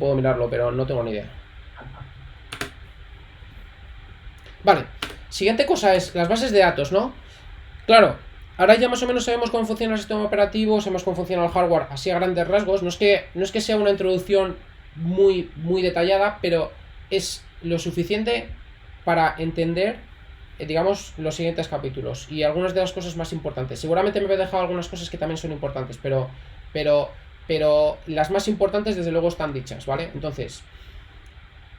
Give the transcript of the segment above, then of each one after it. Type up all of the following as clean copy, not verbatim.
Puedo mirarlo, pero no tengo ni idea. Vale, siguiente cosa es las bases de datos, ¿no? Claro, ahora ya más o menos sabemos cómo funciona el sistema operativo, sabemos cómo funciona el hardware así a grandes rasgos. No es que sea una introducción muy detallada, pero es lo suficiente para entender, digamos, los siguientes capítulos y algunas de las cosas más importantes. Seguramente me he dejado algunas cosas que también son importantes, pero, pero las más importantes desde luego están dichas, ¿vale? Entonces,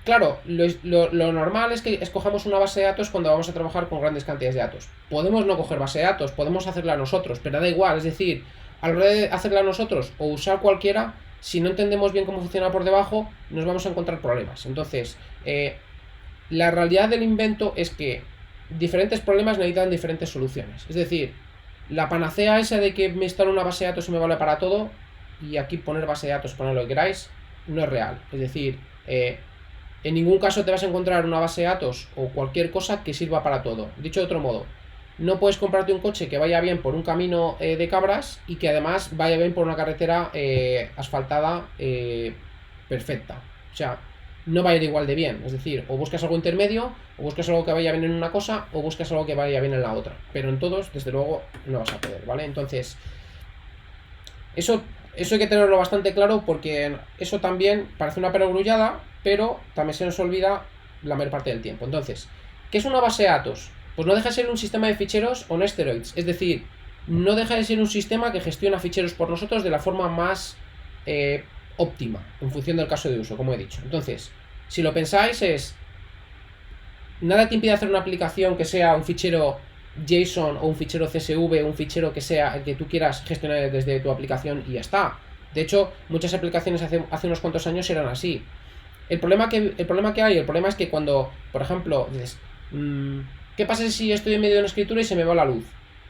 claro, lo normal es que escojamos una base de datos cuando vamos a trabajar con grandes cantidades de datos. Podemos no coger base de datos, podemos hacerla nosotros, pero da igual, es decir, a la hora de hacerla nosotros o usar cualquiera, si no entendemos bien cómo funciona por debajo, nos vamos a encontrar problemas. Entonces, la realidad del invento es que diferentes problemas necesitan diferentes soluciones. Es decir, la panacea esa de que me instalo una base de datos y me vale para todo, y aquí poner base de datos, poner lo que queráis, no es real. Es decir, en ningún caso te vas a encontrar una base de datos o cualquier cosa que sirva para todo. Dicho de otro modo, no puedes comprarte un coche que vaya bien por un camino de cabras y que además vaya bien por una carretera asfaltada perfecta. O sea, no va a ir igual de bien. Es decir, o buscas algo intermedio, o buscas algo que vaya bien en una cosa, o buscas algo que vaya bien en la otra. Pero en todos, desde luego, no vas a poder, ¿vale? Entonces, eso hay que tenerlo bastante claro porque eso también parece una perogrullada, pero también se nos olvida la mayor parte del tiempo. Entonces, ¿qué es una base de datos? Pues no deja de ser un sistema de ficheros on steroids. Es decir, no deja de ser un sistema que gestiona ficheros por nosotros de la forma más óptima, en función del caso de uso, como he dicho. Entonces, si lo pensáis es... Nada te impide hacer una aplicación que sea un fichero JSON o un fichero CSV, un fichero que sea el que tú quieras gestionar desde tu aplicación y ya está. De hecho, muchas aplicaciones hace unos cuantos años eran así. El problema es que cuando, por ejemplo, dices, ¿qué pasa si estoy en medio de una escritura y se me va la luz?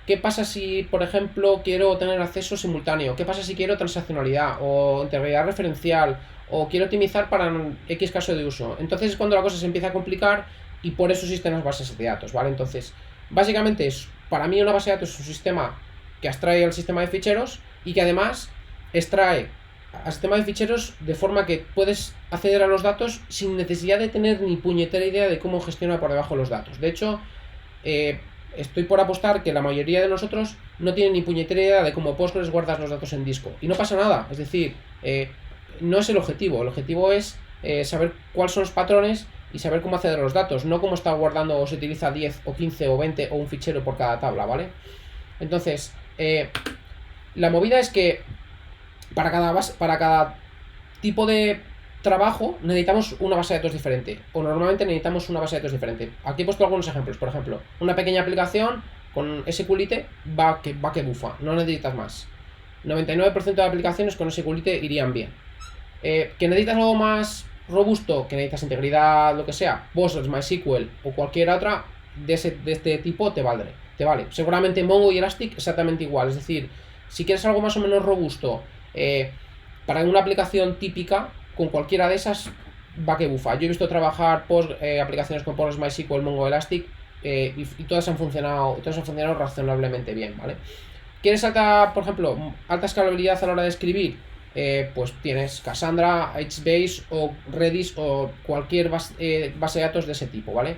¿Qué pasa si, por ejemplo, quiero tener acceso simultáneo? ¿Qué pasa si quiero transaccionalidad o integridad referencial o quiero optimizar para X caso de uso? Entonces es cuando la cosa se empieza a complicar y por eso existen las bases de datos, ¿vale? Entonces, básicamente para mí una base de datos es un sistema que abstrae al sistema de ficheros y que además extrae al sistema de ficheros de forma que puedes acceder a los datos sin necesidad de tener ni puñetera idea de cómo gestiona por debajo los datos. De hecho, estoy por apostar que la mayoría de nosotros no tienen ni puñetera idea de cómo Postgres guardas los datos en disco. Y no pasa nada, es decir, no es el objetivo es saber cuáles son los patrones y saber cómo acceder a los datos, no cómo está guardando o se utiliza 10 o 15 o 20 o un fichero por cada tabla, ¿vale? Entonces, la movida es que para cada tipo de trabajo necesitamos una base de datos diferente, o normalmente necesitamos una base de datos diferente. Aquí he puesto algunos ejemplos. Por ejemplo, una pequeña aplicación con SQLite va que bufa, no necesitas más. 99% de aplicaciones con SQLite irían bien. Que necesitas algo más robusto, que necesitas integridad, lo que sea, Postgres, MySQL o cualquier otra de este tipo te vale. Seguramente Mongo y Elastic exactamente igual. Es decir, si quieres algo más o menos robusto para una aplicación típica, con cualquiera de esas va que bufa. Yo he visto trabajar aplicaciones con Postgres, MySQL, Mongo, Elastic y todas han funcionado razonablemente bien, ¿vale? ¿Quieres por ejemplo, alta escalabilidad a la hora de escribir? Pues tienes Cassandra, HBase o Redis o cualquier base de datos de ese tipo, ¿vale?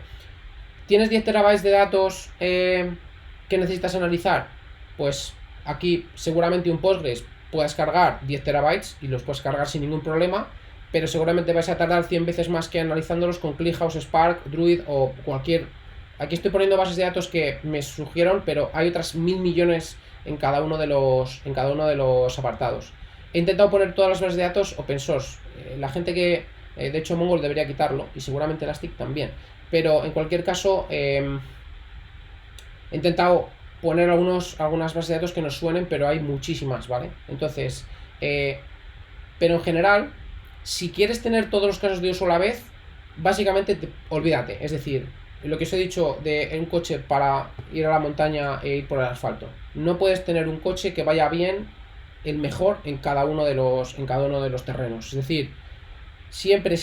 ¿Tienes 10 terabytes de datos que necesitas analizar? Pues aquí seguramente un Postgres puedas cargar 10 terabytes y los puedes cargar sin ningún problema, pero seguramente vais a tardar 100 veces más que analizándolos con ClickHouse, Spark, Druid o cualquier... Aquí estoy poniendo bases de datos que me surgieron, pero hay otras 1000 millones en cada uno de los apartados. He intentado poner todas las bases de datos open source. La gente que... de hecho Mongo debería quitarlo y seguramente Elastic también. Pero en cualquier caso he intentado poner algunas bases de datos que nos suenen, pero hay muchísimas, ¿vale? Entonces, pero en general, si quieres tener todos los casos de uso a la vez, básicamente olvídate. Es decir, lo que os he dicho de un coche para ir a la montaña e ir por el asfalto. No puedes tener un coche que vaya bien, el mejor en cada uno de los terrenos. Es decir, siempre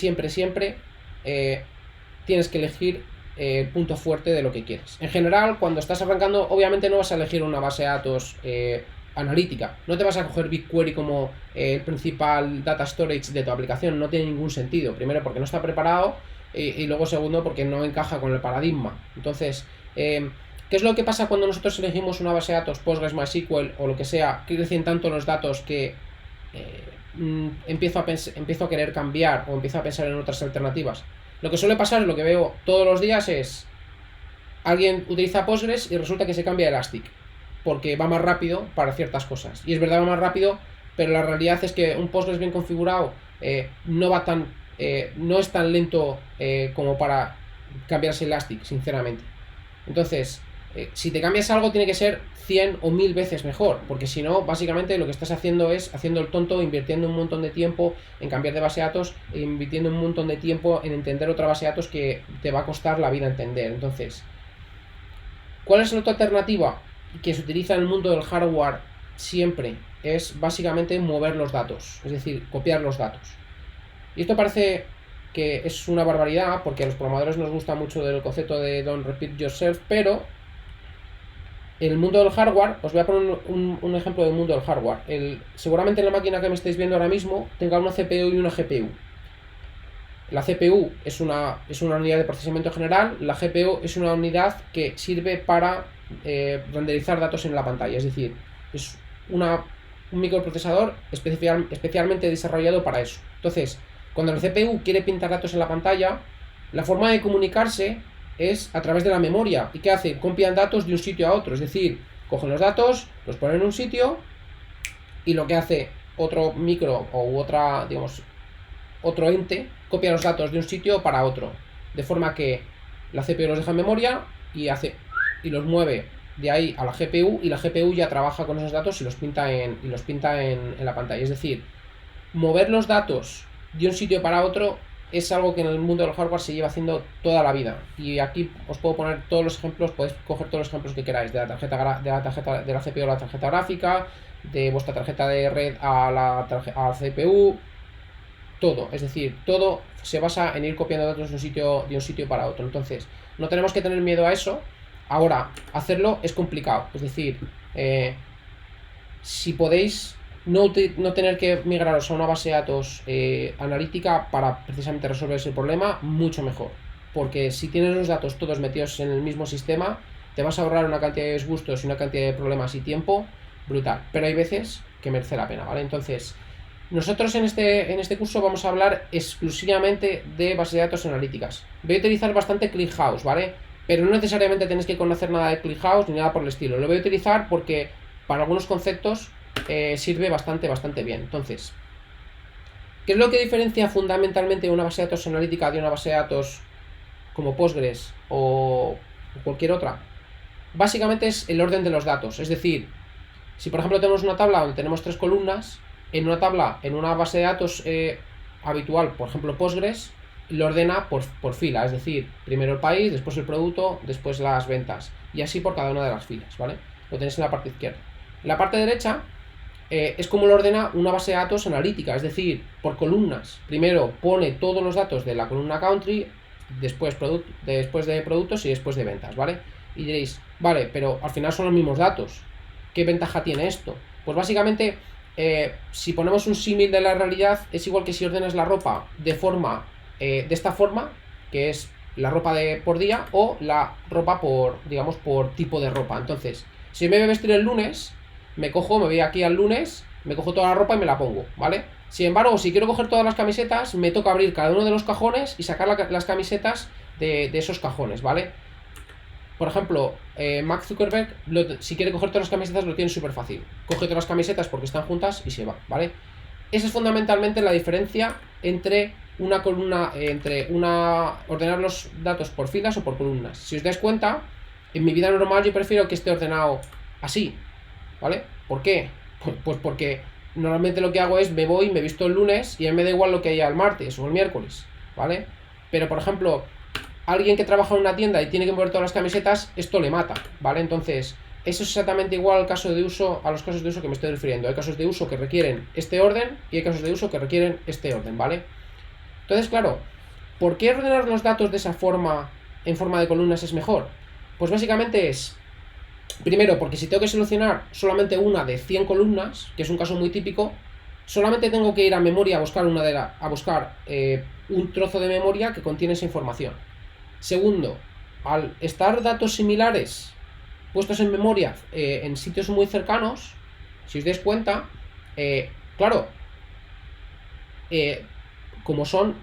tienes que elegir el punto fuerte de lo que quieres. En general, cuando estás arrancando, obviamente no vas a elegir una base de datos analítica. No te vas a coger BigQuery como el principal data storage de tu aplicación, no tiene ningún sentido. Primero porque no está preparado y luego segundo porque no encaja con el paradigma. Entonces, ¿qué es lo que pasa cuando nosotros elegimos una base de datos Postgres, MySQL o lo que sea, que crecen tanto los datos que empiezo a querer cambiar o empiezo a pensar en otras alternativas? Lo que suele pasar, lo que veo todos los días es alguien utiliza Postgres y resulta que se cambia a Elastic porque va más rápido para ciertas cosas. Y es verdad, va más rápido, pero la realidad es que un Postgres bien configurado no es tan lento como para cambiarse Elastic, sinceramente. Entonces, si te cambias algo tiene que ser 100 o 1000 veces mejor, porque si no, básicamente lo que estás haciendo es haciendo el tonto, invirtiendo un montón de tiempo en cambiar de base de datos, e invirtiendo un montón de tiempo en entender otra base de datos que te va a costar la vida entender. Entonces, ¿cuál es la otra alternativa que se utiliza en el mundo del hardware siempre? Es básicamente mover los datos, es decir, copiar los datos. Y esto parece que es una barbaridad, porque a los programadores nos gusta mucho el concepto de don't repeat yourself, pero en el mundo del hardware, os voy a poner un ejemplo del mundo del hardware. Seguramente en la máquina que me estáis viendo ahora mismo tenga una CPU y una GPU. La CPU es una unidad de procesamiento general, la GPU es una unidad que sirve para renderizar datos en la pantalla, es decir, es un microprocesador especialmente desarrollado para eso. Entonces, cuando la CPU quiere pintar datos en la pantalla, la forma de comunicarse es a través de la memoria. ¿Y qué hace? Copian datos de un sitio a otro, es decir, cogen los datos, los ponen en un sitio y lo que hace otro micro u otra, digamos, otro ente, copia los datos de un sitio para otro, de forma que la CPU los deja en memoria y los mueve de ahí a la GPU, y la GPU ya trabaja con esos datos y los pinta en la pantalla. Es decir, mover los datos de un sitio para otro es algo que en el mundo del hardware se lleva haciendo toda la vida. Y aquí os puedo poner todos los ejemplos, podéis coger todos los ejemplos que queráis, de la GPU a la tarjeta gráfica, de vuestra tarjeta de red a la CPU, todo. Es decir, todo se basa en ir copiando datos de un sitio para otro. Entonces, no tenemos que tener miedo a eso. Ahora, hacerlo es complicado. Es decir, si podéis no tener que migraros a una base de datos analítica para precisamente resolver ese problema, mucho mejor. Porque si tienes los datos todos metidos en el mismo sistema, te vas a ahorrar una cantidad de disgustos y una cantidad de problemas y tiempo brutal. Pero hay veces que merece la pena, ¿vale? Entonces, nosotros en este curso vamos a hablar exclusivamente de bases de datos analíticas. Voy a utilizar bastante ClickHouse, ¿vale? Pero no necesariamente tenéis que conocer nada de ClickHouse ni nada por el estilo. Lo voy a utilizar porque para algunos conceptos sirve bastante bien. Entonces, ¿qué es lo que diferencia fundamentalmente una base de datos analítica de una base de datos como Postgres o cualquier otra? Básicamente es el orden de los datos. Es decir, si por ejemplo tenemos una tabla donde tenemos 3 columnas, en una base de datos habitual, por ejemplo Postgres, lo ordena por fila, es decir, primero el país, después el producto, después las ventas, y así por cada una de las filas, ¿vale? Lo tenéis en la parte izquierda. En la parte derecha es como lo ordena una base de datos analítica, es decir, por columnas. Primero pone todos los datos de la columna country, después de productos y después de ventas, ¿vale? Y diréis, vale, pero al final son los mismos datos. ¿Qué ventaja tiene esto? Pues básicamente, si ponemos un símil de la realidad, es igual que si ordenas la ropa de esta forma, que es la ropa por día, o la ropa por tipo de ropa. Entonces, si me voy a vestir el lunes, me voy aquí al lunes, me cojo toda la ropa y me la pongo, ¿vale? Sin embargo, si quiero coger todas las camisetas, me toca abrir cada uno de los cajones y sacar las camisetas de esos cajones, ¿vale? Por ejemplo, Mark Zuckerberg, si quiere coger todas las camisetas, lo tiene súper fácil. Coge todas las camisetas porque están juntas y se va, ¿vale? Esa es fundamentalmente la diferencia entre una columna, ordenar los datos por filas o por columnas. Si os dais cuenta, en mi vida normal yo prefiero que esté ordenado así, ¿vale? ¿Por qué? Pues porque normalmente lo que hago es me visto el lunes y a mí me da igual lo que haya el martes o el miércoles, ¿vale? Pero por ejemplo, alguien que trabaja en una tienda y tiene que mover todas las camisetas, esto le mata, ¿vale? Entonces, eso es exactamente igual a los casos de uso que me estoy refiriendo. Hay casos de uso que requieren este orden y hay casos de uso que requieren este orden, ¿vale? Entonces, claro, ¿por qué ordenar los datos de esa forma, en forma de columnas, es mejor? Pues básicamente es Primero, porque si tengo que seleccionar solamente una de 100 columnas, que es un caso muy típico, solamente tengo que ir a memoria a buscar, un trozo de memoria que contiene esa información. Segundo, al estar datos similares puestos en memoria en sitios muy cercanos, si os dais cuenta, claro, como son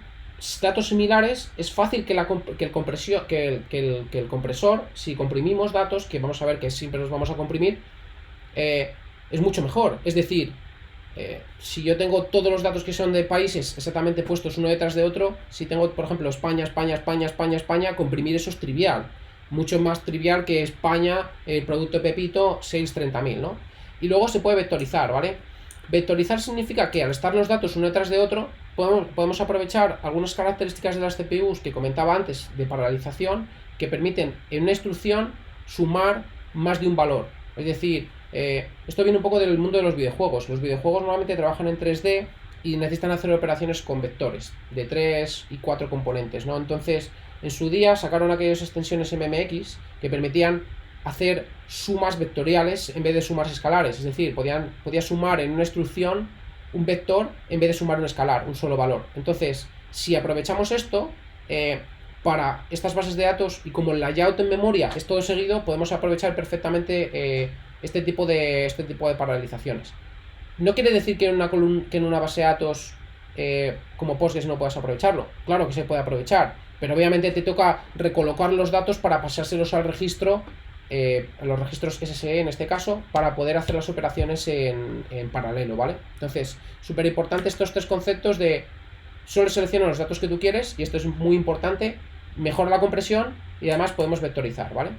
datos similares, es fácil que el compresor, si comprimimos datos, que vamos a ver que siempre los vamos a comprimir, es mucho mejor. Es decir, si yo tengo todos los datos que son de países exactamente puestos uno detrás de otro, si tengo, por ejemplo, España, España, España, España, España, comprimir eso es trivial. Mucho más trivial que España, el producto Pepito, sales 30.000, ¿no? Y luego se puede vectorizar, ¿vale? Vectorizar significa que al estar los datos uno detrás de otro, podemos aprovechar algunas características de las CPUs que comentaba antes de paralelización, que permiten en una instrucción sumar más de un valor. Es decir, esto viene un poco del mundo de los videojuegos. Los videojuegos normalmente trabajan en 3D y necesitan hacer operaciones con vectores de 3 y 4 componentes, ¿no? Entonces, en su día sacaron aquellas extensiones MMX que permitían hacer sumas vectoriales en vez de sumas escalares. Es decir, podía sumar en una instrucción un vector en vez de sumar un escalar, un solo valor. Entonces, si aprovechamos esto, para estas bases de datos, y como el layout en memoria es todo seguido, podemos aprovechar perfectamente este tipo de paralelizaciones. No quiere decir que en una base de datos como Postgres no puedas aprovecharlo. Claro que se puede aprovechar, pero obviamente te toca recolocar los datos para pasárselos al registro, a los registros SSE en este caso, para poder hacer las operaciones en paralelo, ¿vale? Entonces, súper importante estos tres conceptos de solo selecciona los datos que tú quieres, y esto es muy importante, mejora la compresión y además podemos vectorizar, ¿vale?